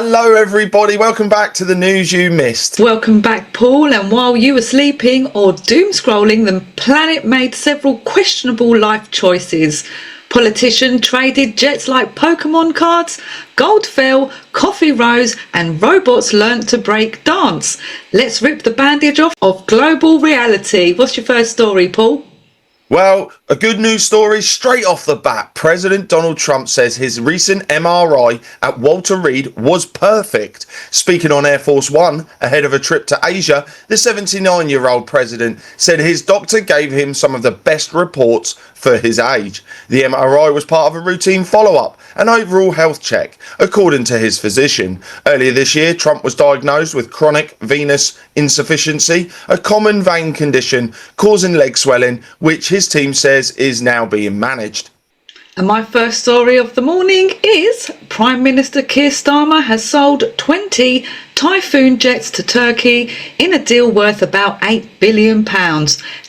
Hello everybody, welcome back to the news you missed. Welcome back, Paul. And while you were sleeping or doom scrolling, the planet made several questionable life choices. Politician traded jets like Pokemon cards, gold fell, coffee rose, and robots learnt to break dance. Let's rip the bandage off of global reality. What's your first story, Paul? Well, a good news story straight off the bat. President Donald Trump says his recent MRI at Walter Reed was perfect. Speaking on Air Force One ahead of a trip to Asia, the 79-year-old president said his doctor gave him some of the best reports for his age. The MRI was part of a routine follow-up, an overall health check, according to his physician. Earlier this year, Trump was diagnosed with chronic venous insufficiency, a common vein condition causing leg swelling, which his team says is now being managed. And my first story of the morning is Prime Minister Keir Starmer has sold 20 Typhoon jets to Turkey in a deal worth about £8 billion.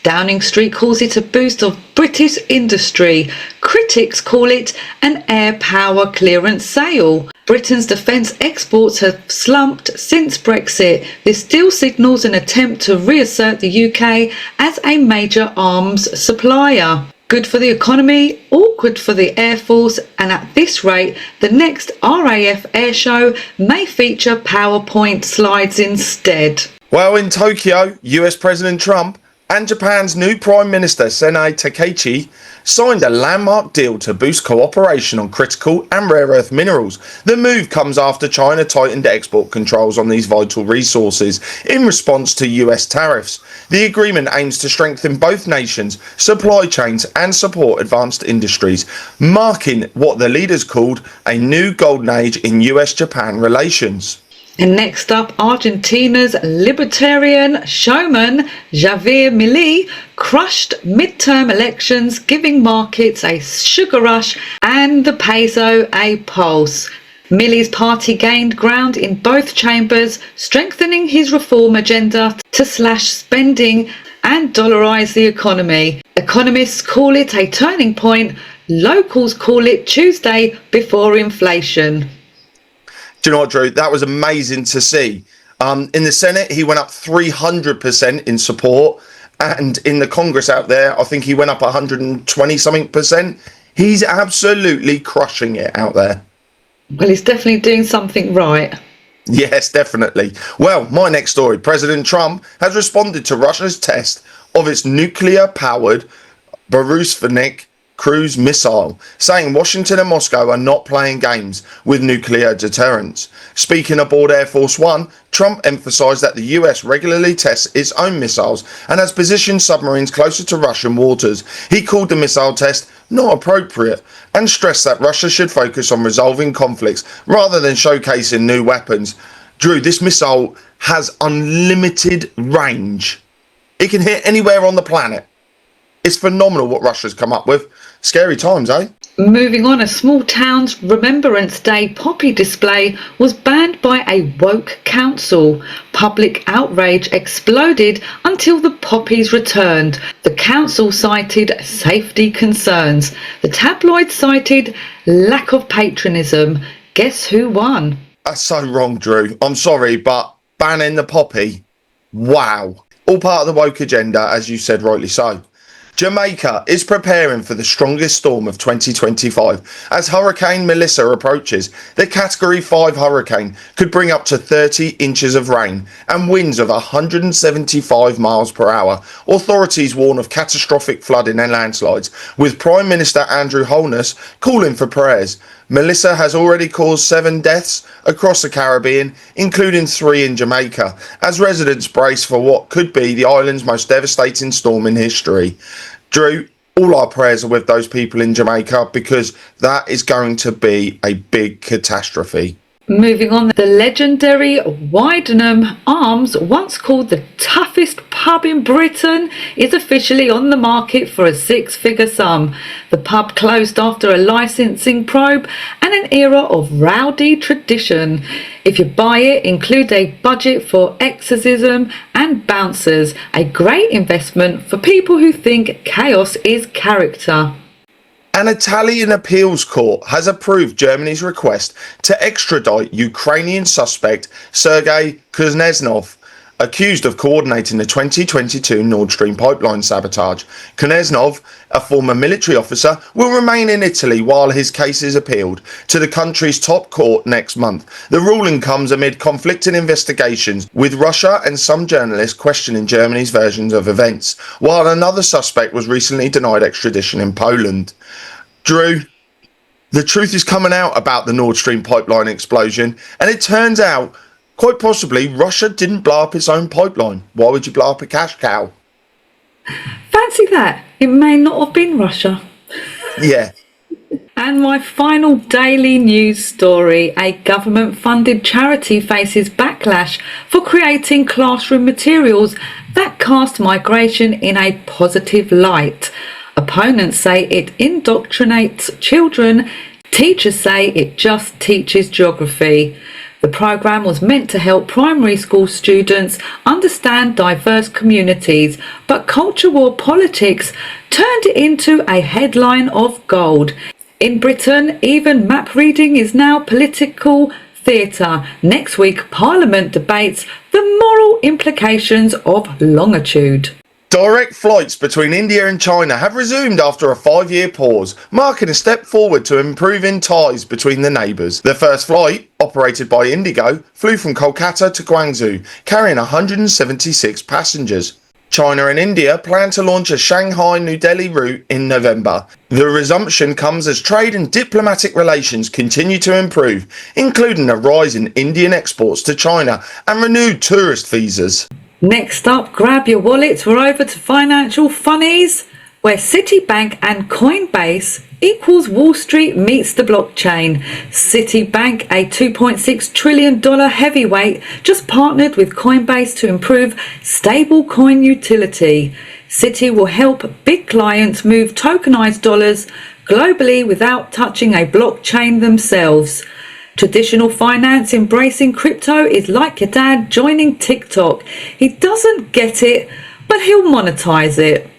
Downing Street calls it a boost of British industry. Critics call it an air power clearance sale. Britain's defence exports have slumped since Brexit. This deal signals an attempt to reassert the UK as a major arms supplier. Good for the economy, awkward for the Air Force, and at this rate, the next RAF air show may feature PowerPoint slides instead. Well, in Tokyo, US President Trump and Japan's new Prime Minister Sanae Takaichi signed a landmark deal to boost cooperation on critical and rare earth minerals. The move comes after China tightened export controls on these vital resources in response to US tariffs. The agreement aims to strengthen both nations' supply chains and support advanced industries, marking what the leaders called a new golden age in US-Japan relations. And next up, Argentina's libertarian showman Javier Milei crushed midterm elections, giving markets a sugar rush and the peso a pulse. Milei's party gained ground in both chambers, strengthening his reform agenda to slash spending and dollarise the economy. Economists call it a turning point. Locals call it Tuesday before inflation. Do you know what, Drew? That was amazing to see. In the Senate, he went up 300% in support. And in the Congress out there, I think he went up 120 something percent. He's absolutely crushing it out there. Well, he's definitely doing something right. Yes, definitely. Well, my next story. President Trump has responded to Russia's test of its nuclear-powered Borisovnik cruise missile, saying Washington and Moscow are not playing games with nuclear deterrence. Speaking aboard Air Force One, Trump emphasized that the US regularly tests its own missiles and has positioned submarines closer to Russian waters. He called the missile test not appropriate and stressed that Russia should focus on resolving conflicts rather than showcasing new weapons. Drew, this missile has unlimited range. It can hit anywhere on the planet. It's phenomenal what Russia's come up with. Scary times, eh? Moving on, a small town's Remembrance Day poppy display was banned by a woke council. Public outrage exploded until the poppies returned. The council cited safety concerns. The tabloid cited lack of patriotism. Guess who won? That's so wrong, Drew. I'm sorry, but banning the poppy? Wow. All part of the woke agenda, as you said rightly so. Jamaica is preparing for the strongest storm of 2025 as Hurricane Melissa approaches. The Category 5 hurricane could bring up to 30 inches of rain and winds of 175 miles per hour. Authorities warn of catastrophic flooding and landslides, with Prime Minister Andrew Holness calling for prayers. Melissa has already caused 7 deaths across the Caribbean, including 3 in Jamaica, as residents brace for what could be the island's most devastating storm in history. Drew, all our prayers are with those people in Jamaica because that is going to be a big catastrophe. Moving on, the legendary Widenham Arms, once called the toughest pub in Britain, is officially on the market for a 6-figure sum. The pub closed after a licensing probe and an era of rowdy tradition. If you buy it, include a budget for exorcism and bouncers, a great investment for people who think chaos is character. An Italian appeals court has approved Germany's request to extradite Ukrainian suspect Sergei Kuznetsov, accused of coordinating the 2022 Nord Stream pipeline sabotage. Kuznetsov, a former military officer, will remain in Italy while his case is appealed to the country's top court next month. The ruling comes amid conflicting investigations, with Russia and some journalists questioning Germany's versions of events, while another suspect was recently denied extradition in Poland. Drew, the truth is coming out about the Nord Stream pipeline explosion, and it turns out quite possibly Russia didn't blow up its own pipeline. Why would you blow up a cash cow? Fancy that. It may not have been Russia. Yeah. And my final daily news story: a government-funded charity faces backlash for creating classroom materials that cast migration in a positive light. Opponents say it indoctrinates children. Teachers say it just teaches geography. The programme was meant to help primary school students understand diverse communities, but culture war politics turned it into a headline of gold. In Britain, even map reading is now political theatre. Next week, Parliament debates the moral implications of longitude. Direct flights between India and China have resumed after a 5-year pause, marking a step forward to improving ties between the neighbours. The first flight, operated by Indigo, flew from Kolkata to Guangzhou, carrying 176 passengers. China and India plan to launch a Shanghai-New Delhi route in November. The resumption comes as trade and diplomatic relations continue to improve, including a rise in Indian exports to China and renewed tourist visas. Next up, grab your wallets. We're over to financial funnies, where Citibank and Coinbase equals Wall Street meets the blockchain. Citibank, a $2.6 trillion heavyweight, just partnered with Coinbase to improve stablecoin utility. Citi will help big clients move tokenized dollars globally without touching a blockchain themselves. Traditional finance embracing crypto is like your dad joining TikTok. He doesn't get it, but he'll monetize it.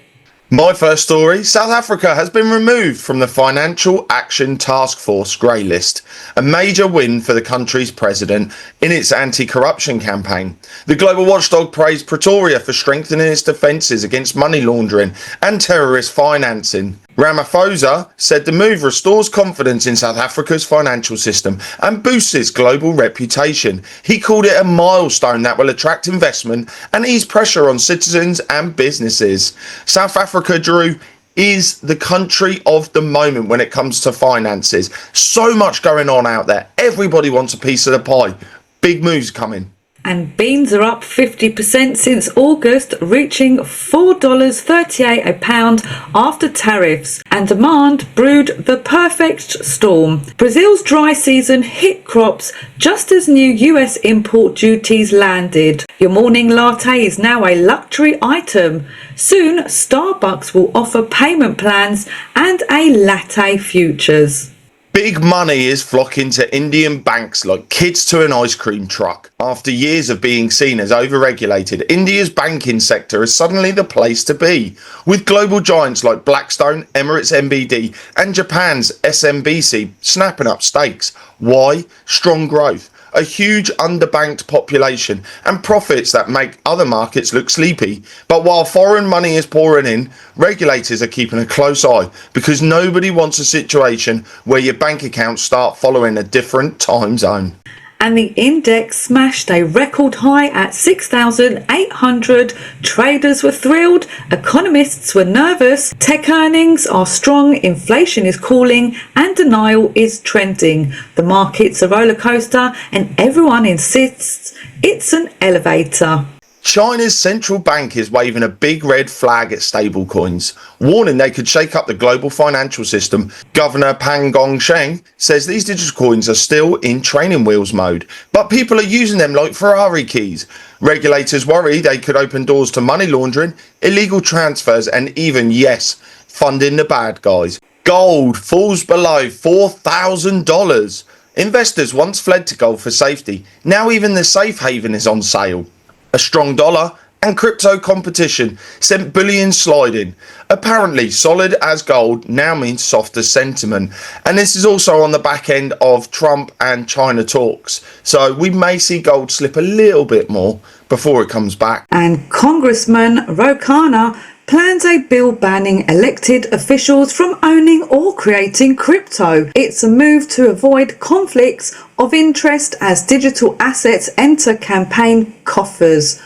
My first story: South Africa has been removed from the Financial Action Task Force grey list, a major win for the country's president in its anti-corruption campaign. The global watchdog praised Pretoria for strengthening its defences against money laundering and terrorist financing. Ramaphosa said the move restores confidence in South Africa's financial system and boosts its global reputation. He called it a milestone that will attract investment and ease pressure on citizens and businesses. South Africa, Drew, is the country of the moment when it comes to finances. So much going on out there. Everybody wants a piece of the pie. Big moves coming. And beans are up 50% since August, reaching $4.38 a pound after tariffs, and demand brewed the perfect storm. Brazil's dry season hit crops just as new US import duties landed. Your morning latte is now a luxury item. Soon, Starbucks will offer payment plans and a latte futures. Big money is flocking to Indian banks like kids to an ice cream truck. After years of being seen as overregulated, India's banking sector is suddenly the place to be, with global giants like Blackstone, Emirates MBD and Japan's SMBC snapping up stakes. Why? Strong growth, a huge underbanked population and profits that make other markets look sleepy. But while foreign money is pouring in, regulators are keeping a close eye, because nobody wants a situation where your bank accounts start following a different time zone. And the index smashed a record high at 6,800. Traders were thrilled, economists were nervous, tech earnings are strong, inflation is cooling, and denial is trending. The market's a roller coaster, and everyone insists it's an elevator. China's central bank is waving a big red flag at stablecoins, warning they could shake up the global financial system. Governor Pan Gongsheng says these digital coins are still in training wheels mode, but people are using them like Ferrari keys. Regulators worry they could open doors to money laundering, illegal transfers, and even, yes, funding the bad guys. Gold falls below $4,000. Investors once fled to gold for safety. Now even the safe haven is on sale. A strong dollar And crypto competition sent bullion sliding. Apparently, solid as gold now means softer sentiment. And this is also on the back end of Trump and China talks. So we may see gold slip a little bit more before it comes back. And Congressman Ro Khanna plans a bill banning elected officials from owning or creating crypto. It's a move to avoid conflicts of interest as digital assets enter campaign coffers.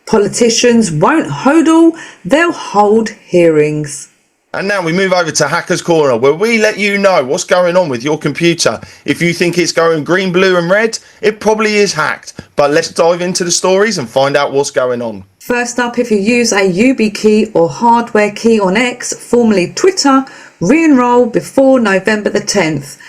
Politicians won't hodl, they'll hold hearings. And now we move over to Hackers Corner, where we let you know what's going on with your computer. If you think it's going green, blue and red, it probably is hacked. But let's dive into the stories and find out what's going on. First up, if you use a YubiKey or hardware key on X, formerly Twitter, re-enroll before November the 10th.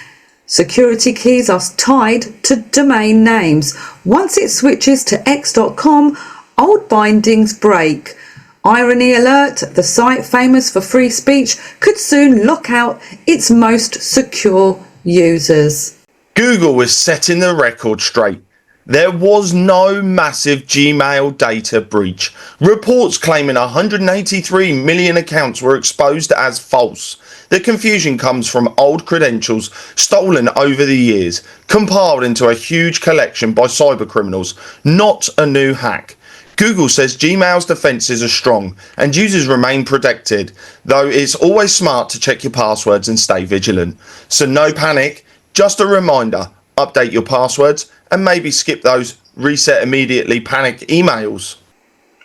Security keys are tied to domain names. Once it switches to x.com, old bindings break. Irony alert, the site famous for free speech could soon lock out its most secure users. Google is setting the record straight. There was no massive Gmail data breach. Reports claiming 183 million accounts were exposed as false. The confusion comes from old credentials stolen over the years, compiled into a huge collection by cybercriminals, not a new hack. Google says Gmail's defences are strong and users remain protected, though it's always smart to check your passwords and stay vigilant. So no panic, just a reminder, update your passwords and maybe skip those reset immediately panic emails.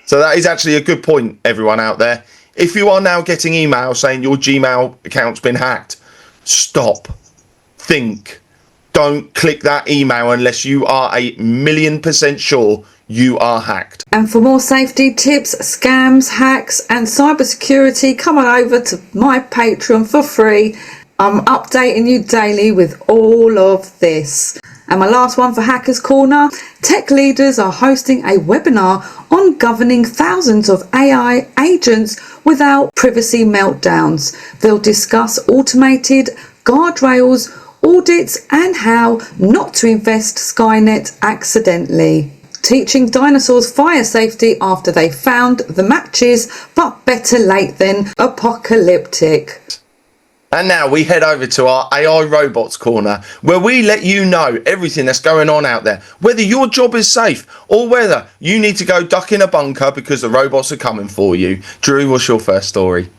So that is actually a good point, everyone out there. If you are now getting emails saying your Gmail account's been hacked, stop, think, don't click that email unless you are 1,000,000% sure you are hacked. And for more safety tips, scams, hacks and cybersecurity, come on over to my Patreon for free. I'm updating you daily with all of this. And my last one for Hackers Corner, tech leaders are hosting a webinar on governing thousands of AI agents without privacy meltdowns. They'll discuss automated guardrails, audits and how not to invest Skynet accidentally. Teaching dinosaurs fire safety after they found the matches, but better late than apocalyptic. And now we head over to our AI Robots Corner, where we let you know everything that's going on out there, whether your job is safe or whether you need to go duck in a bunker because the robots are coming for you. Drew, what's your first story?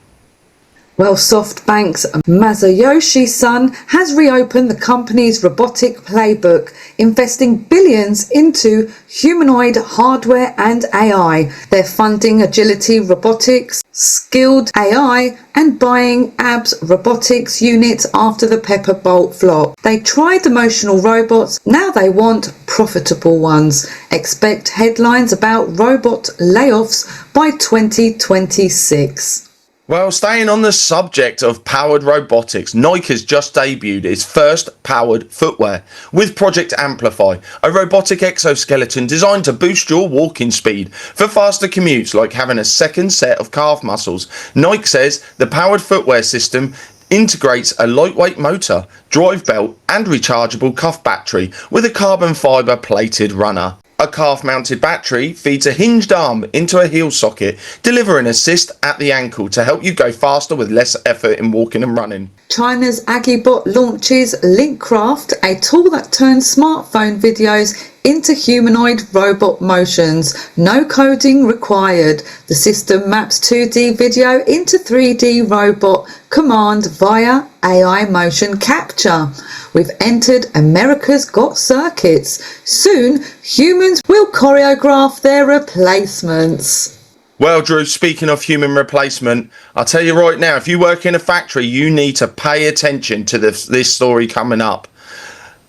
Well, SoftBank's Masayoshi Son has reopened the company's robotic playbook, investing billions into humanoid hardware and AI. They're funding agility robotics, skilled AI, and buying abs robotics units after the Pepperbolt flop. They tried emotional robots, now they want profitable ones. Expect headlines about robot layoffs by 2026. Well, staying on the subject of powered robotics, Nike has just debuted its first powered footwear with Project Amplify, a robotic exoskeleton designed to boost your walking speed for faster commutes like having a second set of calf muscles. Nike says the powered footwear system integrates a lightweight motor, drive belt and rechargeable cuff battery with a carbon fibre plated runner. A calf-mounted battery feeds a hinged arm into a heel socket, delivering assist at the ankle to help you go faster with less effort in walking and running. China's Agibot launches Linkcraft, a tool that turns smartphone videos into humanoid robot motions. No coding required. The system maps 2D video into 3D robot command via AI motion capture. We've entered America's Got Circuits. Soon, humans will choreograph their replacements. Well, Drew, speaking of human replacement, I'll tell you right now, if you work in a factory, you need to pay attention to this story coming up.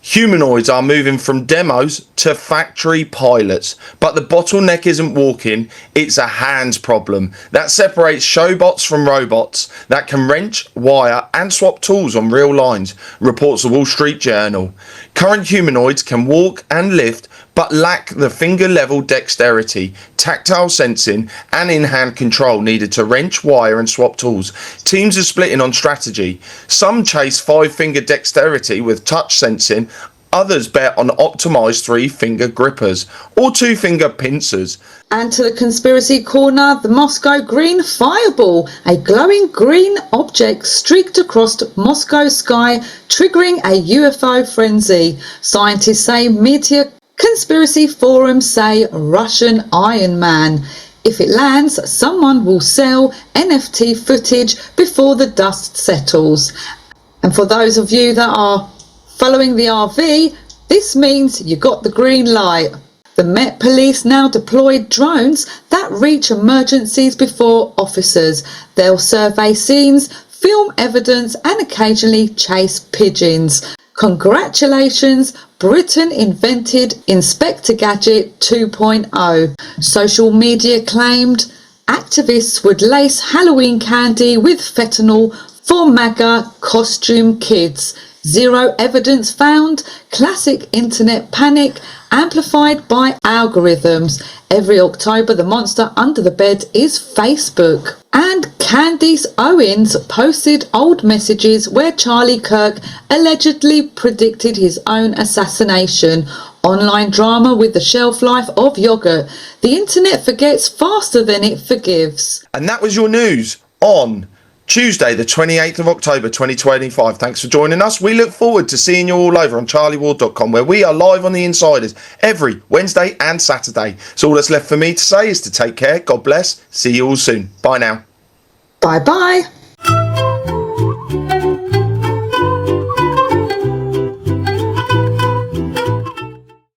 Humanoids are moving from demos to factory pilots, but the bottleneck isn't walking, it's a hands problem that separates showbots from robots that can wrench, wire and swap tools on real lines, reports the Wall Street Journal. Current humanoids can walk and lift but lack the finger-level dexterity, tactile sensing and in-hand control needed to wrench, wire and swap tools. Teams are splitting on strategy. Some chase 5-finger dexterity with touch sensing, Others bet on optimised 3-finger grippers or 2-finger pincers. And to the conspiracy corner, the Moscow green fireball, a glowing green object streaked across Moscow sky, triggering a UFO frenzy. Scientists say media, conspiracy forums say Russian Iron Man. If it lands, someone will sell NFT footage before the dust settles. And for those of you that are following the RV, this means you got the green light. The Met Police now deployed drones that reach emergencies before officers. They'll survey scenes, film evidence and occasionally chase pigeons. Congratulations, Britain invented Inspector Gadget 2.0. Social media claimed activists would lace Halloween candy with fentanyl for MAGA costume kids. Zero evidence found. Classic internet panic amplified by algorithms. Every October the monster under the bed is Facebook. And Candice Owens posted old messages where Charlie Kirk allegedly predicted his own assassination. Online drama with the shelf life of yogurt. The internet forgets faster than it forgives. And that was your news on Tuesday, the 28th of October 2025. Thanks for joining us. We look forward to seeing you all over on charlieward.com, where we are live on the Insiders every Wednesday and Saturday. So all that's left for me to say is to take care. God bless. See you all soon. Bye now. Bye bye.